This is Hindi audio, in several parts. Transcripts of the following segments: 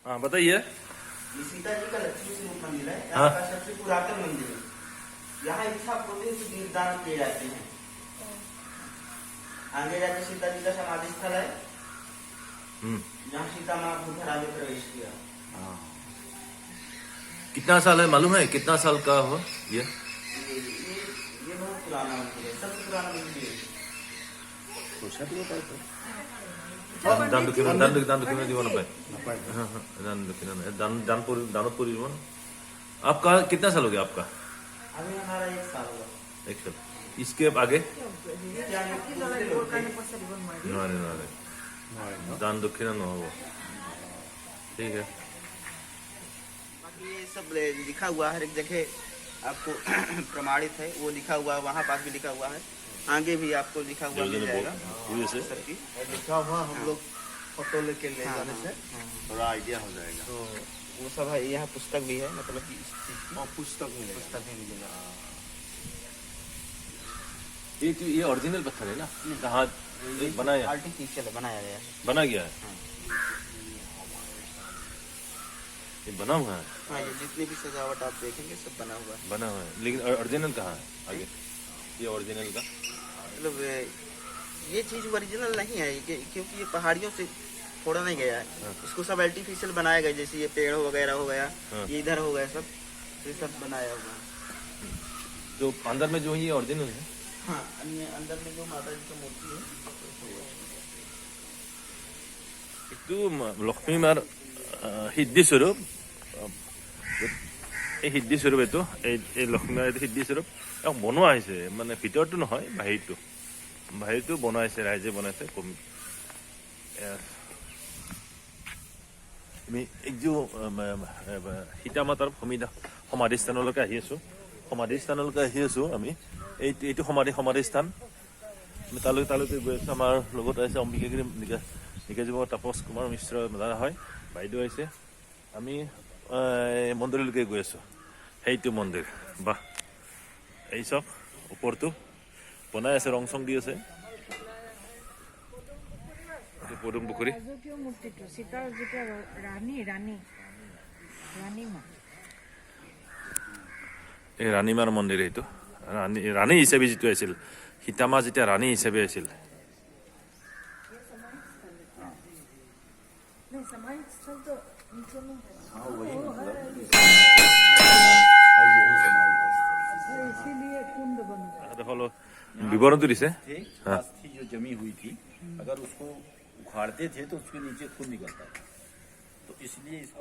हाँ बताइए। ये सीता जी का लक्ष्मी स्वरूप मंदिर है, हाँ। यहाँ का सबसे पुरातन मंदिर है। यहाँ इच्छा पूर्ति से निर्दान किए जाते हैं। आगे जाकर सीता जी का समाधि स्थल है, जहाँ सीता माँ भूधरा में प्रवेश किया। कितना साल है मालूम है? कितना साल का हो ये? ये बहुत पुराना मंदिर है, सबसे पुराना मंदिर है। दान जीवन दानपुर जीवन। आपका कितना साल हो गया आपका? अभी हमारा 1 साल हुआ। 1 साल। इसके आगे इसके आगे दूसरे लोग थे। दान दक्षिणा न हो। ठीक है। बाकी ये सब लिखा हुआ है, हर एक जगह आपको प्रमाणित है, वो लिखा हुआ है, वहाँ पास भी लिखा हुआ है, आगे भी आपको लिखा हुआ मिल जाएगा। सबकी लिखा हुआ हम लोग फोटो लेके ले जाने से थोड़ा आइडिया हो जाएगा। तो वो सब है। यहाँ पुस्तक भी है, मतलब कि इस चीज़ की और पुस्तक मिलेगा। पुस्तक भी मिलेगा। ये ओरिजिनल पत्थर है ना? कहाँ बनाया? आर्टिफिशियल बनाया गया है। बना गया है? ये बना हुआ है? हाँ, ये जितनी भी सजावट आप देखेंगे सब बना हुआ है। बना हुआ है, लेकिन ओरिजिनल कहाँ है आगे? ये ओरिजिनल का मतलब ये चीज़ ओरिजिनल नहीं है, क्योंकि ये पहाड़ियों से थोड़ा नहीं गया है। इसको सब आर्टिफिशियल बनाया गया, जैसे ये पेड़ वगैरह हो गया, ये इधर हो गया, सब ये सब बनाया हुआ है। जो अंदर में जो है ये ओरिजिनल है? हाँ, अन्य अंदर में जो माता जी की मूर्ति है। লক্ষ্মী মাৰ সিদ্ধি স্বৰূপ। এই সিদ্ধি স্বৰূপ এইটো, এই লক্ষ্মী মাৰ এইটো সিদ্ধি স্বৰূপ। বনোৱা হৈছে, মানে ভিতৰটো নহয়, বাহিৰটো বনাইছে, ৰাইজে বনাইছে। আমি সীতা মাতাৰ সমাধিস্থানলৈকে আহি আছো। আমি এইটো সমাধিস্থান। আমি তালৈকে গৈ আছো। আমাৰ লগত আছে অম্বিকাগিৰি নিকাজীব তাপস কুমাৰ মিশ্ৰ দাদা হয়, বাইদেউ আহিছে। আমি মন্দিৰলৈকে গৈ আছো। সেইটো মন্দিৰ বাহ, এই চব ওপৰটো বনাই আছে, ৰং চং দি আছে। পদুম পুখুৰী এই ৰাণীমাৰ মন্দিৰ। এইটো ৰাণী হিচাপে যিটো আছিল, সীতামা যেতিয়া ৰাণী হিচাপে আছিল। विवरण दिसे अस्थि जो जमी हुई थी, अगर उसको उखाड़ते थे तो उसके नीचे खून निकलता था। तो इसलिए इसको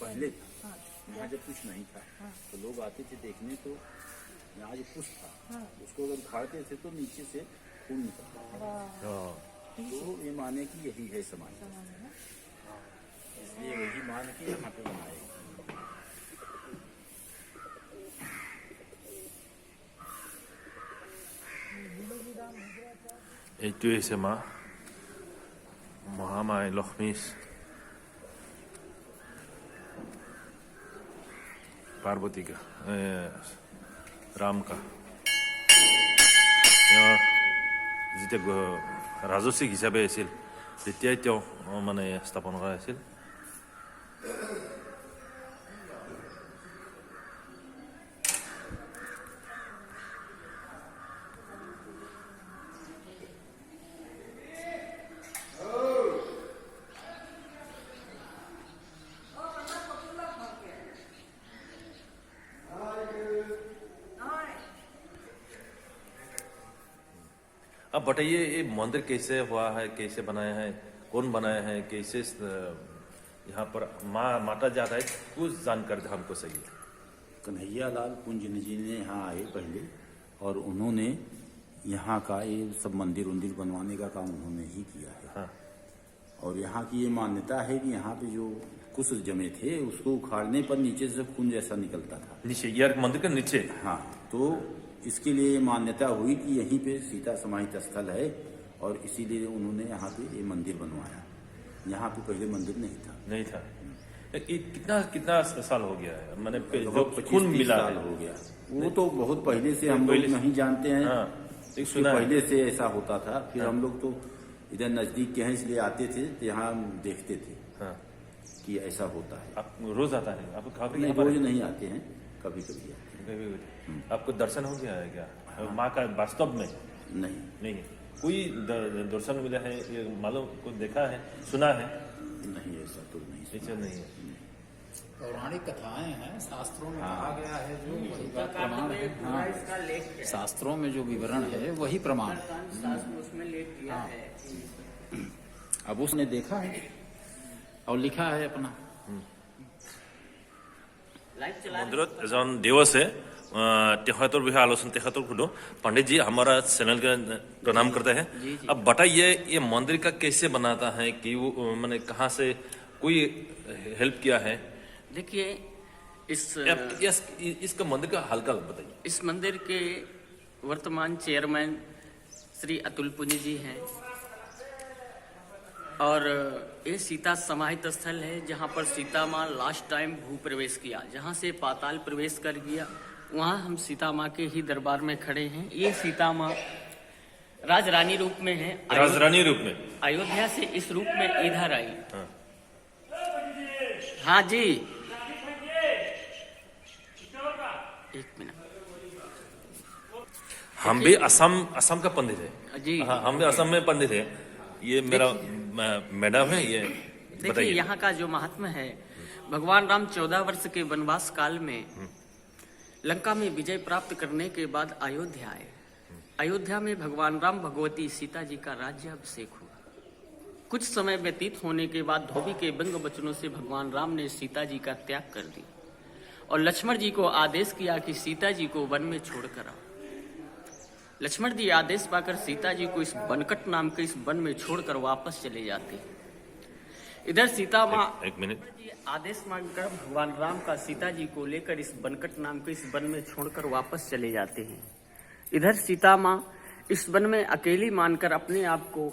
पहले यहाँ जब कुछ नहीं था तो लोग आते थे देखने, तो यहाँ जो कुछ था उसको अगर उखाड़ते थे तो नीचे से खून निकलता था। तो ये माने कि यही है समाज, इसलिए यही मान के यहाँ पे बनाए। এইটো হৈছে মা মহামায়া লক্ষ্মী पार्वती का राम का যেতিয়া ৰাজস্বিক হিচাপে আছিল তেতিয়াই তেওঁ মানে স্থাপন কৰা হৈছিল। अब बताइए ये मंदिर कैसे हुआ है, कैसे बनाया है, कौन बनाया है, कैसे यहाँ पर माता जाता है, कुछ जानकारी हमको सही। कन्हैया लाल कुंजन जी ने यहाँ आए पहले, और उन्होंने यहाँ का ये सब मंदिर बनवाने का काम उन्होंने ही किया है। हाँ। और यहाँ की ये मान्यता है कि यहाँ पे जो कुछ जमे थे उसको उखाड़ने पर नीचे से खून जैसा निकलता था। नीचे यार मंदिर के नीचे? हाँ, तो इसके लिए मान्यता हुई कि यहीं पे सीता समाहित स्थल है, और इसीलिए उन्होंने यहाँ पे ये मंदिर बनवाया। यहाँ पे पहले मंदिर नहीं था। कितना साल हो गया है? मैंने खून 25-30 मिला साल हो गया। वो तो बहुत पहले से हम लोग नहीं जानते हैं। हाँ, इसके पहले से ऐसा होता था। फिर हम लोग तो इधर नजदीक के हैं इसलिए आते थे, तो यहाँ देखते थे। हाँ। कि ऐसा होता है। आप रोज आता है आप काफी नहीं, यहाँ पर रोज नहीं आते हैं, कभी कभी आते आपको दर्शन हो गया है क्या माँ का वास्तव में? हैं। नहीं, नहीं है कोई दर्शन मिला है ये मालूम को देखा है सुना है? नहीं ऐसा तो नहीं। ऐसा नहीं है। पौराणिक कथाएं हैं, शास्त्रों में कहा गया है जो वही बात प्रमाण है। हाँ, इसका लेख शास्त्रों में जो विवरण है वही प्रमाण है। शास्त्र उसमें लेख किया है। अब उसने देखा है और लिखा है अपना। लाइव चला মন্দিৰত এজন দেৱ আছে तेहतर বিষয়ে आलोचना तेहतर खुदो पंडित जी हमारा चैनल का प्रणाम करते हैं। अब बताइए ये मंदिर का कैसे बनाता है कि वो मैंने कहाँ से कोई हेल्प किया है? देखिए इसका मंदिर का हल्का बताइए। इस मंदिर के वर्तमान चेयरमैन श्री अतुल पुनी जी हैं और ये सीता समाहित स्थल है जहाँ पर सीता माँ लास्ट टाइम भू प्रवेश किया, जहाँ से पाताल प्रवेश कर गया वहाँ हम सीता माँ के ही दरबार में खड़े हैं। ये सीता माँ राजरानी रूप में है, राजरानी रूप में अयोध्या से इस रूप में इधर आई। हाँ जी, एक मिनट। हम भी असम का पंडित है जी हाँ, हम भी असम में पंडित है। ये मेरा मैडम है ये देखिए बताइए। यहाँ का जो महात्मा है, भगवान राम 14 वर्ष के वनवास काल में लंका में विजय प्राप्त करने के बाद अयोध्या आए। अयोध्या में भगवान राम भगवती सीता जी का राज्याभिषेक हुआ। कुछ समय व्यतीत होने के बाद धोबी के व्यंग वचनों से भगवान राम ने सीता जी का त्याग कर दिया और लक्ष्मण जी को आदेश किया कि सीता जी को वन में छोड़कर आओ। लक्ष्मण जी आदेश पाकर सीता जी को इस बनकट नाम के इस वन में छोड़कर वापस चले जाते हैं। इधर सीता माँ एक मिनट जी आदेश मांगकर भगवान राम का सीता जी को लेकर इस बनकट नाम के इस वन में छोड़कर वापस चले जाते हैं। इधर सीता माँ इस वन में अकेली मानकर अपने आप को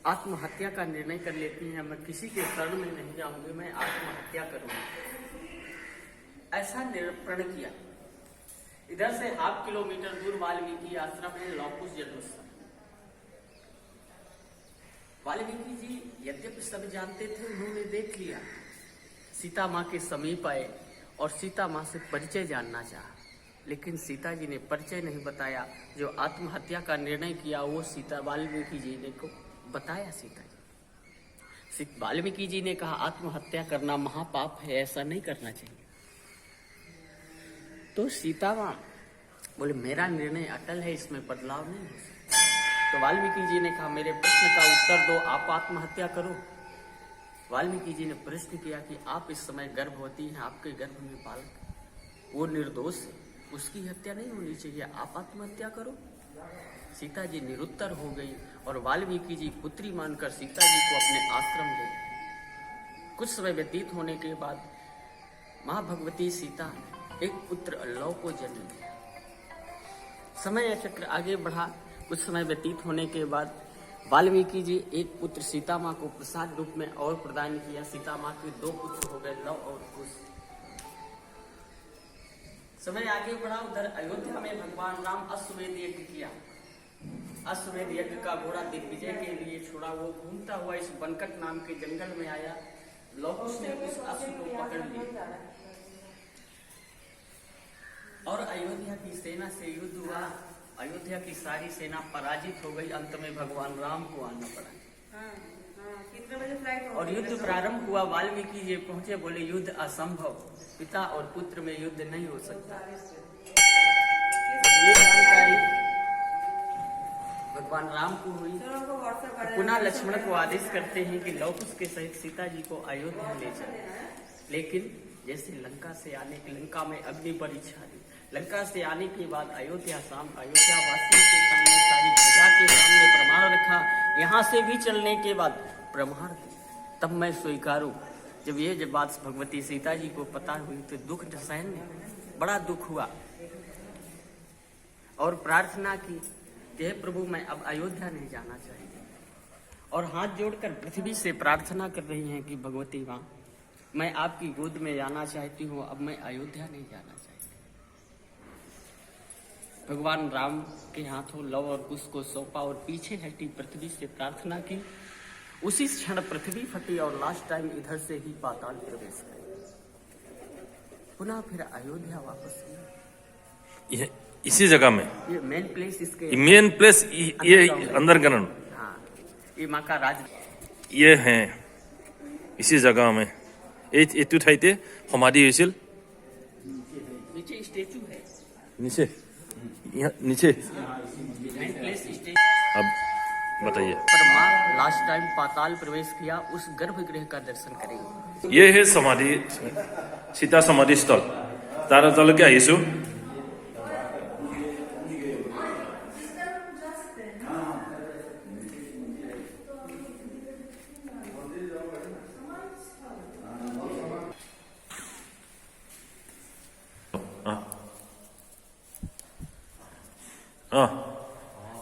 आत्महत्या का निर्णय कर लेती हैं। मैं किसी के शरण में नहीं जाऊंगी, मैं आत्महत्या करूंगी, ऐसा निरूपण किया। इधर से 1/2 किलोमीटर दूर वाल्मीकि आश्रम है, लौकुश जन्मस्थान। वाल्मीकि जी यद्यपि सब जानते थे, उन्होंने देख लिया, सीता माँ के समीप आए और सीता माँ से परिचय जानना चाहा, लेकिन सीता जी ने परिचय नहीं बताया। जो आत्महत्या का निर्णय किया वो सीता वाल्मीकि जी ने को बताया। सीता जी वाल्मीकि जी ने कहा आत्महत्या करना महापाप है, ऐसा नहीं करना चाहिए। तो सीता माँ बोले मेरा निर्णय अटल है, इसमें बदलाव नहीं हो सकता। तो वाल्मीकि जी ने कहा मेरे प्रश्न का उत्तर दो, आप आत्महत्या करो। वाल्मीकि जी ने प्रश्न किया कि आप इस समय गर्भवती हैं, आपके गर्भ में बालक, वो निर्दोष है, उसकी हत्या नहीं होनी चाहिए, आप आत्महत्या करो। सीता जी निरुत्तर हो गई और वाल्मीकि जी पुत्री मानकर सीता जी को अपने आश्रम ले गए। कुछ समय व्यतीत होने के बाद माँ भगवती सीता एक पुत्र लव को जन्म दिया। समय चक्र आगे बढ़ा। कुछ समय व्यतीत होने के बाद वाल्मीकि जी एक पुत्र सीता माँ को प्रसाद रूप में और प्रदान किया। सीता माँ के 2 पुत्र हो गए, लव और कुश। समय आगे बढ़ा। उधर अयोध्या में भगवान राम अश्वमेध यज्ञ किया। अश्वमेध यज्ञ का घोड़ा दिग्विजय के लिए छोड़ा। वो घूमता हुआ इस बनकट नाम के जंगल में आया। लौकुश ने उस अश्व को पकड़ लिया और अयोध्या की सेना से युद्ध हुआ। अयोध्या की सारी सेना पराजित हो गई। अंत में भगवान राम को आना पड़ा और युद्ध प्रारंभ हुआ। वाल्मीकि जी पहुंचे, बोले युद्ध असंभव, पिता और पुत्र में युद्ध नहीं हो सकता। ये जानकारी भगवान राम को हुई। पुनः लक्ष्मण को आदेश करते हैं कि लौकुश के सहित सीता जी को अयोध्या ले चले। लेकिन जैसे लंका से आने की लंका में अग्नि परीक्षा दी। लंका से आने के बाद अयोध्या वासियों के सामने सारी प्रजा के सामने प्रमाण रखा। यहाँ से भी चलने के बाद प्रमाण दी, तब मैं स्वीकारूं। जब बात भगवती सीता जी को पता हुई तो दुख सहन नहीं, बड़ा दुख हुआ और प्रार्थना की कि हे प्रभु मैं अब अयोध्या नहीं जाना चाहिए। और हाथ जोड़कर पृथ्वी से प्रार्थना कर रही हैं कि भगवती माँ मैं आपकी गोद में जाना चाहती हूँ, अब मैं अयोध्या नहीं जाना चाहती। भगवान राम के हाथों लव और कुश को सौंपा और पीछे हटी पृथ्वी से प्रार्थना की। उसी क्षण पृथ्वी फटी और लास्ट टाइम इधर से ही पाताल प्रवेश करे। पुनः फिर अयोध्या वापस आए। ये इसी जगह में ये मेन प्लेस इसके मेन प्लेस ये अंदर गणन हाँ, ये माँ का राज ये है इसी जगह में এইটো ঠাইতে সমাধি হৈছিল नीचे स्टेचू है। नीचे नीचे मेन प्लेस स्टेचू अब बताइए पर माँ लास्ट टाइम पाताल प्रवेश किया, उस गर्भगृह का दर्शन करेंगे। ये है समाधि सीता समाधि स्थल तार तलके আহিছো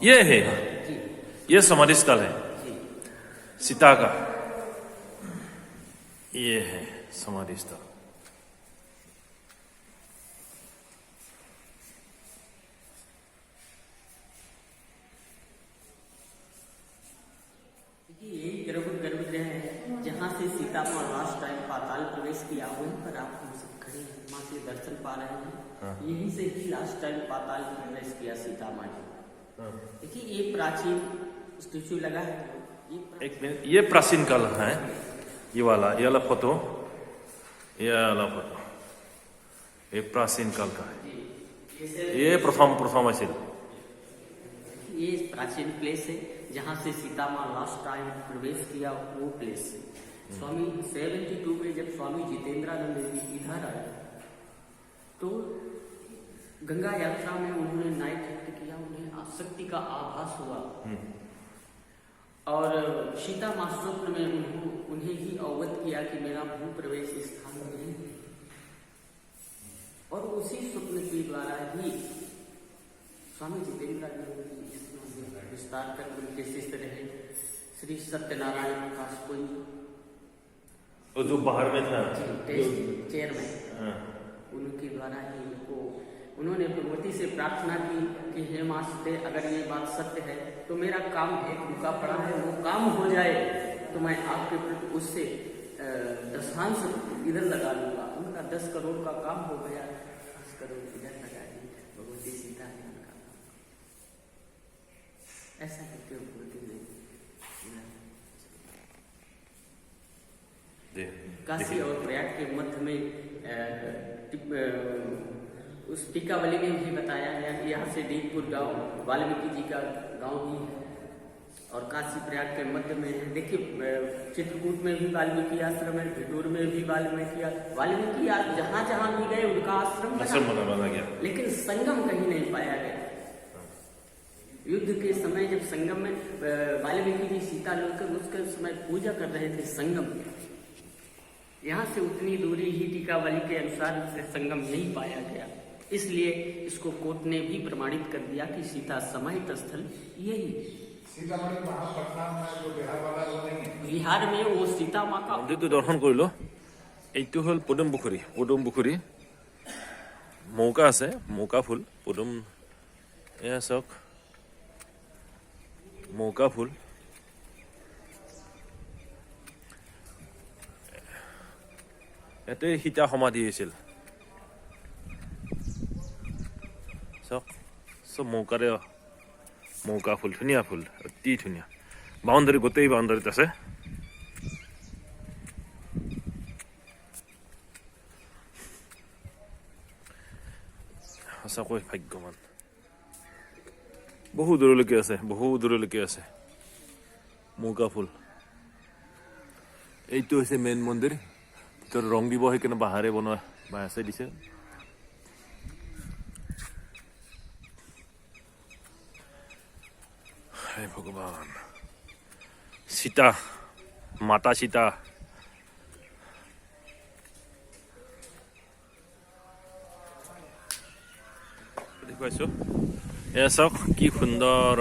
ये है ये समाधि स्थल है सीता का ये है समाधि स्थल यही गर्भगृह है जहाँ से सीता माँ लास्ट टाइम पाताल प्रवेश किया, वहीं पर आप हम सब खड़े हैं, माँ के दर्शन पा रहे हैं। यहीं से ही लास्ट टाइम पाताल प्रवेश किया सीता माँ ने। देखिए ये प्राचीन स्टेचू लगा है, एक मिनट ये प्राचीन काल है ये वाला फोटो ये प्राचीन काल का है ये प्रथम আছিল ये प्राचीन प्लेस है जहाँ से सीता माँ लास्ट टाइम प्रवेश किया, वो प्लेस है। स्वामी 72 में जब स्वामी जितेंद्रानंद जी इधर आए तो गंगा यात्रा में उन्होंने नाइट व्यक्त किया, उन्हें आसक्ति का आभास हुआ और सीता माँ स्वप्न में उन्हें ही अवगत किया कि मेरा भू प्रवेश स्थान नहीं है, और उसी स्वप्न के द्वारा ही स्वामी जितेंद्रानंद जी इसमें विस्तार कर उनके शिष्य रहे श्री सत्यनारायण प्रकाश पुंज वो जो बाहर में था चेयर में उनके द्वारा ही उनको उन्होंने भगवती से प्रार्थना की कि हे माँ सीते, अगर ये बात सत्य है तो मेरा काम है रुका पड़ा है, वो काम हो जाए तो मैं आपके प्रति उससे दशांश इधर लगा लूंगा। उनका 10 करोड़ का काम हो गया, 10 करोड़ इधर लगा दी भगवती सीता ने उनका ऐसा करके भगवती ने काशी और प्रयाग के मध्य में उस टीकावली में भी बताया गया कि यहाँ से डीपपुर गांव वाल्मीकि जी का गांव भी है, और काशी प्रयाग के मध्य में है। देखिए चित्रकूट में भी वाल्मीकि आश्रम है, भिटूर में भी वाल्मीकि जहाँ जहाँ भी गए उनका आश्रम बना गया, लेकिन संगम कहीं नहीं पाया गया। युद्ध के समय जब संगम में वाल्मीकि जी सीता लेकर उसके समय पूजा कर रहे थे संगम में, यहाँ से उतनी दूरी ही टीकावली के अनुसार संगम नहीं पाया गया, इसलिए इसको कोर्ट ने भी प्रमाणित कर दिया कि सीता समाहित स्थल यही बिहार में वो सीता माँ का মন্দিৰটো দৰ্শন কৰিলো। এইটো হ'ল পদুম পুখুৰী মৌকা আছে, মৌকা ফুল পদুম এয়া চাওক মৌকা ফুল ইয়াতে সীতা সমাধি হৈছিল চাওক চব মৌকাৰে মৌকা ফুল ধুনীয়া ফুল অতি ধুনীয়া বাউণ্ডাৰী গোটেই বাউণ্ডাৰীত আছে সঁচাকৈ ভাগ্যৱান বহু দূৰলৈকে আছে মৌকা ফুল এইটো হৈছে মেইন মন্দিৰ ভিতৰত ৰং দিব সেইকাৰণে বাঁহেৰে বনোৱা বাঁহে দিছে হে ভগৱান সীতা মাতা সীতা দেখুৱাইছো এয়া চাওক কি সুন্দৰ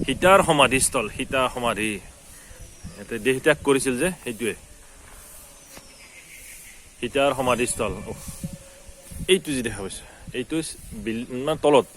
সীতাৰ সমাধিস্থল সীতা সমাধি ইয়াতে দেহ ত্যাগ কৰিছিল যে সেইটোৱে সীতাৰ সমাধিস্থল এইটো যি দেখা পাইছে এইটো তলত